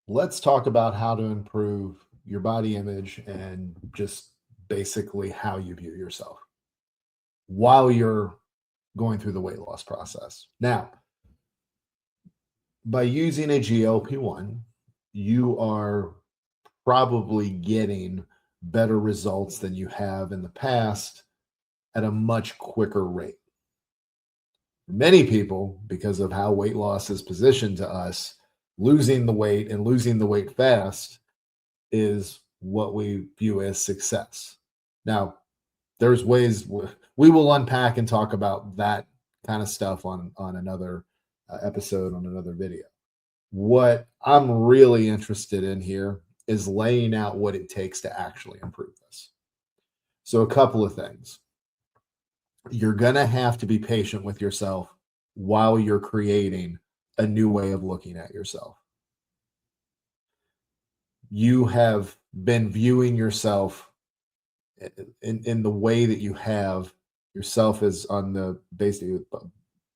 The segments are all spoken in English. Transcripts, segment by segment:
Let's talk about how to improve your body image and just basically how you view yourself while you're going through the weight loss process. Now, by using a GLP-1, you are probably getting better results than you have in the past at a much quicker rate. Many people, because of how weight loss is positioned to us, losing the weight and losing the weight fast is what we view as success. Now, there's ways we will unpack and talk about that kind of stuff on another episode, on another video. What I'm really interested in here is laying out what it takes to actually improve this. So, a couple of things. You're going to have to be patient with yourself while you're creating a new way of looking at yourself. You have been viewing yourself in the way that you have yourself is on the basically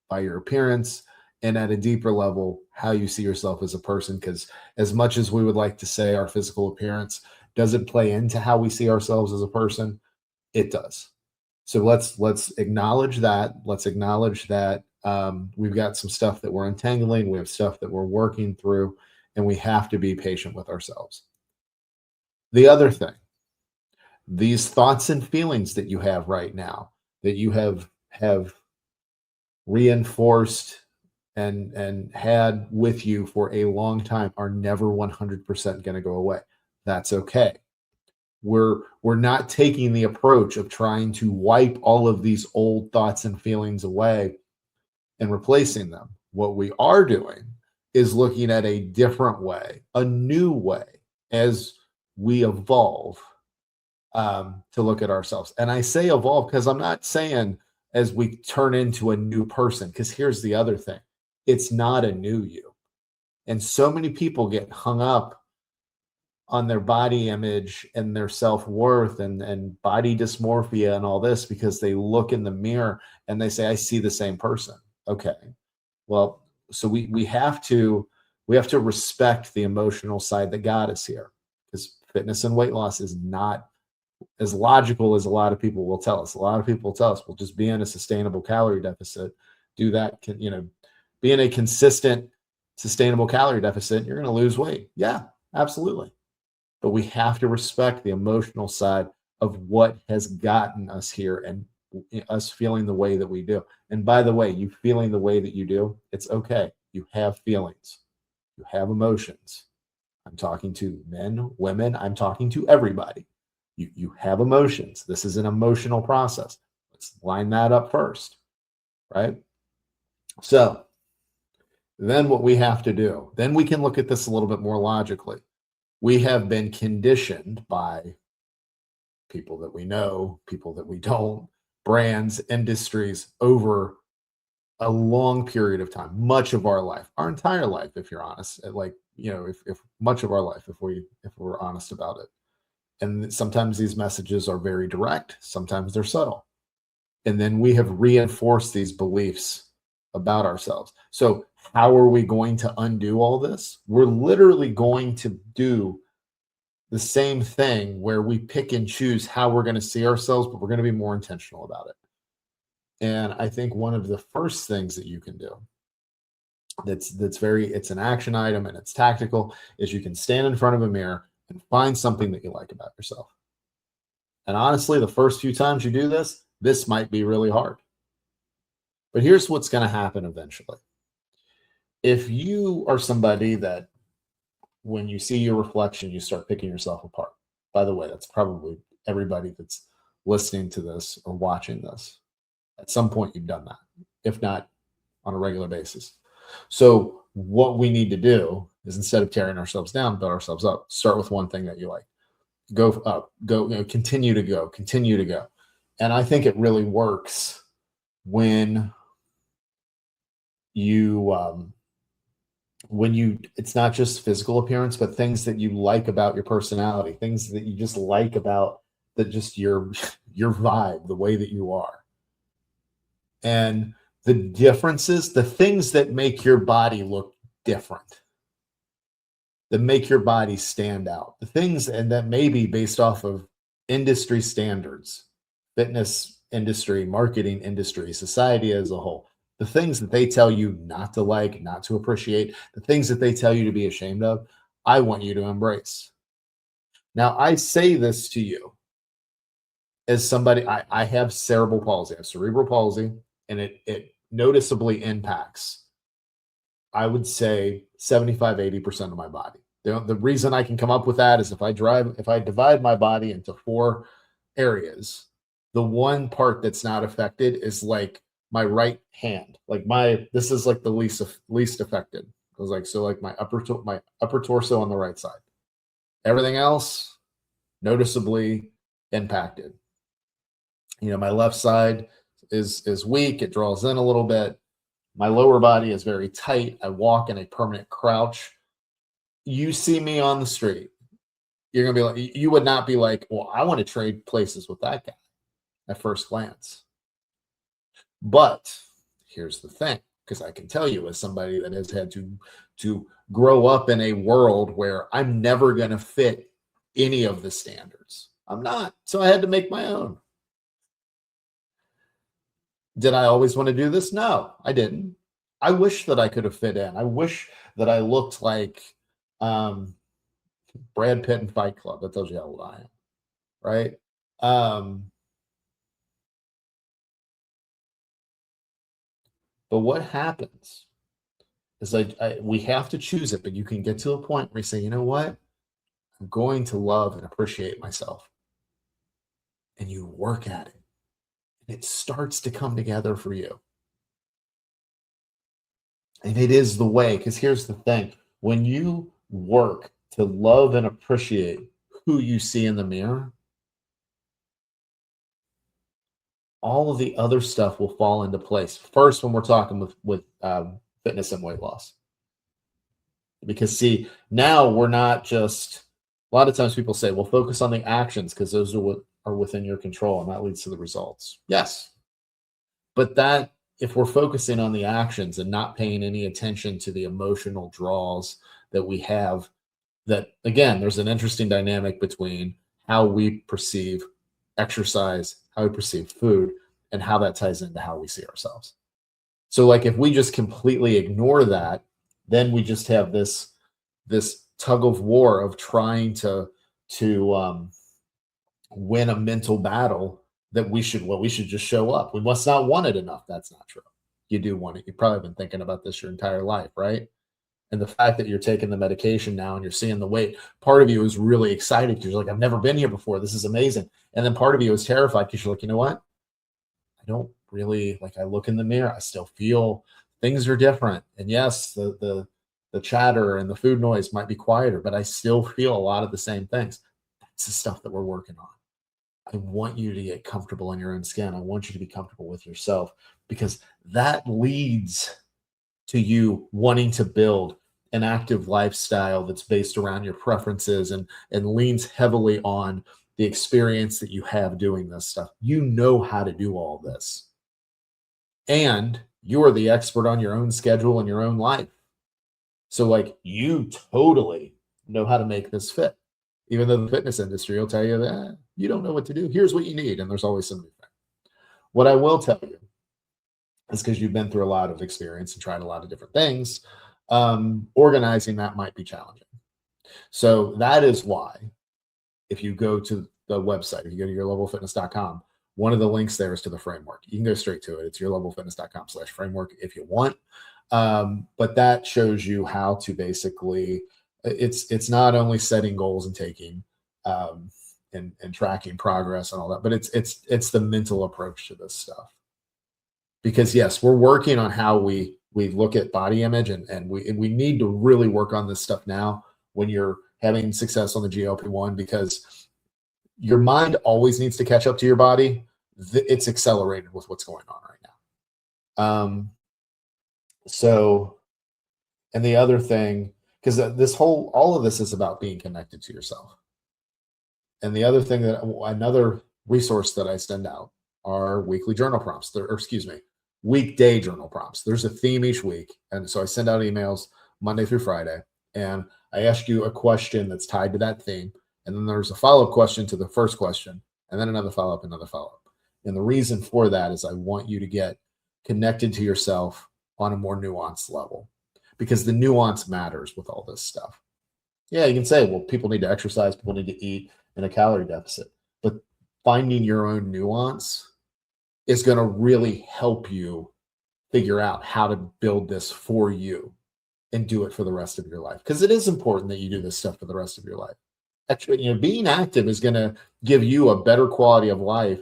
by your appearance, and at a deeper level how you see yourself as a person, because as much as we would like to say our physical appearance doesn't play into how we see ourselves as a person, it does. So let's acknowledge that. Let's acknowledge that we've got some stuff that we're untangling, we have stuff that we're working through, and we have to be patient with ourselves. The other thing, these thoughts and feelings that you have right now, that you have reinforced and had with you for a long time, are never 100% going to go away. That's okay. We're not taking the approach of trying to wipe all of these old thoughts and feelings away and replacing them. What we are doing is looking at a different way, a new way, as we evolve, to look at ourselves. And I say evolve because I'm not saying as we turn into a new person, because here's the other thing, it's not a new you. And so many people get hung up on their body image and their self-worth and body dysmorphia and all this because they look in the mirror and they say, I see the same person. Okay. Well, so we have to respect the emotional side that got us here, because fitness and weight loss is not as logical as a lot of people will tell us. A lot of people tell us, well, just be in a sustainable calorie deficit, do that, be in a consistent, sustainable calorie deficit, you're going to lose weight. Yeah, absolutely. But we have to respect the emotional side of what has gotten us here and us feeling the way that we do. And by the way, you feeling the way that you do, it's okay. You have feelings, you have emotions. I'm talking to men, women, I'm talking to everybody. You have emotions. This is an emotional process. Let's line that up first, right? So then what we have to do, then we can look at this a little bit more logically. We have been conditioned by people that we know, people that we don't, brands, industries, over a long period of time, much of our life, our entire life, if you're honest, like, if much of our life, if we're honest about it. And sometimes these messages are very direct, sometimes they're subtle. And then we have reinforced these beliefs about ourselves. So, how are we going to undo all this? We're literally going to do the same thing where we pick and choose how we're going to see ourselves, but we're going to be more intentional about it. And I think one of the first things that you can do it's an action item and it's tactical, is you can stand in front of a mirror and find something that you like about yourself. And honestly, the first few times you do this might be really hard. But here's what's going to happen eventually. If you are somebody that when you see your reflection, you start picking yourself apart. By the way, that's probably everybody that's listening to this or watching this. At some point, you've done that, if not on a regular basis. So what we need to do is, instead of tearing ourselves down, build ourselves up. Start with one thing that you like. Go up, continue to go, continue to go. And I think it really works when it's not just physical appearance, but things that you like about your personality, things that you just like about just your vibe, the way that you are. And the differences, the things that make your body look different, that make your body stand out. The things, and that may be based off of industry standards, fitness industry, marketing industry, society as a whole. The things that they tell you not to like, not to appreciate, the things that they tell you to be ashamed of, I want you to embrace. Now, I say this to you as somebody, I have cerebral palsy, I have cerebral palsy, and it noticeably impacts, I would say, 75-80% of my body. The reason I can come up with that is if I divide my body into 4 areas, the one part that's not affected is like my right hand. Like this is like the least affected. It was like, so like my upper torso on the right side. Everything else noticeably impacted. My left side is weak. It draws in a little bit. My lower body is very tight. I walk in a permanent crouch. You see me on the street, you're going to be like, you would not be like, well, I want to trade places with that guy at first glance. But here's the thing, because I can tell you, as somebody that has had to grow up in a world where I'm never going to fit any of the standards. I'm not. So I had to make my own. Did I always want to do this? No, I didn't. I wish that I could have fit in. I wish that I looked like Brad Pitt in Fight Club. That tells you how old I am, right? But what happens is we have to choose it, but you can get to a point where you say, you know what? I'm going to love and appreciate myself. And you work at it. And it starts to come together for you. And it is the way, because here's the thing. When you work to love and appreciate who you see in the mirror, all of the other stuff will fall into place. First, when we're talking with fitness and weight loss. Because see, now we're not just, a lot of times people say, well, focus on the actions because those are what are within your control and that leads to the results. Yes. But that, if we're focusing on the actions and not paying any attention to the emotional draws that we have, that again, there's an interesting dynamic between how we perceive exercise, how we perceive food, and how that ties into how we see ourselves. So like if we just completely ignore that, then we just have this tug of war of trying to win a mental battle that we should just show up. We must not want it enough. That's not true. You do want it. You've probably been thinking about this your entire life, right? And the fact that you're taking the medication now and you're seeing the weight, part of you is really excited because you're like, I've never been here before. This is amazing. And then part of you is terrified because you're like, you know what? I don't really, like, I look in the mirror, I still feel things are different. And yes, the chatter and the food noise might be quieter, but I still feel a lot of the same things. That's the stuff that we're working on. I want you to get comfortable in your own skin. I want you to be comfortable with yourself because that leads to you wanting to build an active lifestyle that's based around your preferences and leans heavily on the experience that you have doing this stuff. You know how to do all this. And you're the expert on your own schedule and your own life. So like you totally know how to make this fit. Even though the fitness industry will tell you that you don't know what to do. Here's what you need. And there's always some new thing. What I will tell you is because you've been through a lot of experience and tried a lot of different things, organizing that might be challenging. So that is why if you go to the website, if you go to yourlevelfitness.com, one of the links there is to the framework. You can go straight to it. It's yourlevelfitness.com/framework if you want. But that shows you how to basically, it's not only setting goals and taking and tracking progress and all that, but it's the mental approach to this stuff. Because yes, we're working on how we look at body image and we need to really work on this stuff now when you're having success on the GLP-1, because your mind always needs to catch up to your body. It's accelerated with what's going on right now. So, and the other thing, because all of this is about being connected to yourself. And the other thing another resource that I send out are weekly journal prompts, weekday journal prompts. There's a theme each week. And so I send out emails Monday through Friday. And I ask you a question that's tied to that theme, and then there's a follow-up question to the first question, and then another follow-up, another follow-up. And the reason for that is I want you to get connected to yourself on a more nuanced level, because the nuance matters with all this stuff. Yeah, you can say, well, people need to exercise, people need to eat in a calorie deficit, but finding your own nuance is going to really help you figure out how to build this for you and do it for the rest of your life. Because it is important that you do this stuff for the rest of your life. Actually, being active is going to give you a better quality of life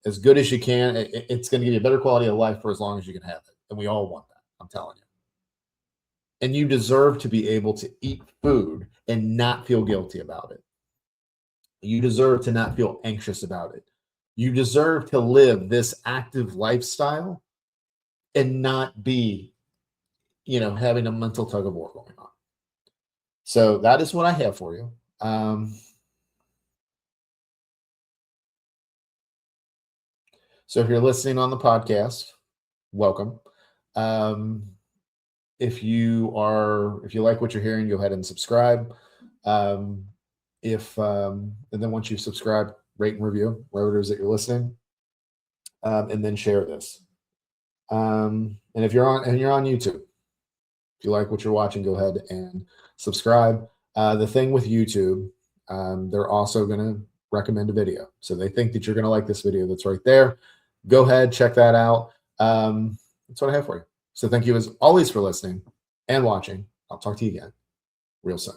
as good as you can. It's going to give you a better quality of life for as long as you can have it. And we all want that, I'm telling you. And you deserve to be able to eat food and not feel guilty about it. You deserve to not feel anxious about it. You deserve to live this active lifestyle and not be, having a mental tug of war going on. So that is what I have for you. So if you're listening on the podcast, welcome. If you like what you're hearing, go ahead and subscribe. And then once you've subscribed, rate and review wherever it is that you're listening, and then share this. And if you're on YouTube, if you like what you're watching, go ahead and subscribe. The thing with YouTube, they're also going to recommend a video. So they think that you're going to like this video that's right there. Go ahead, check that out. That's what I have for you. So thank you as always for listening and watching. I'll talk to you again real soon.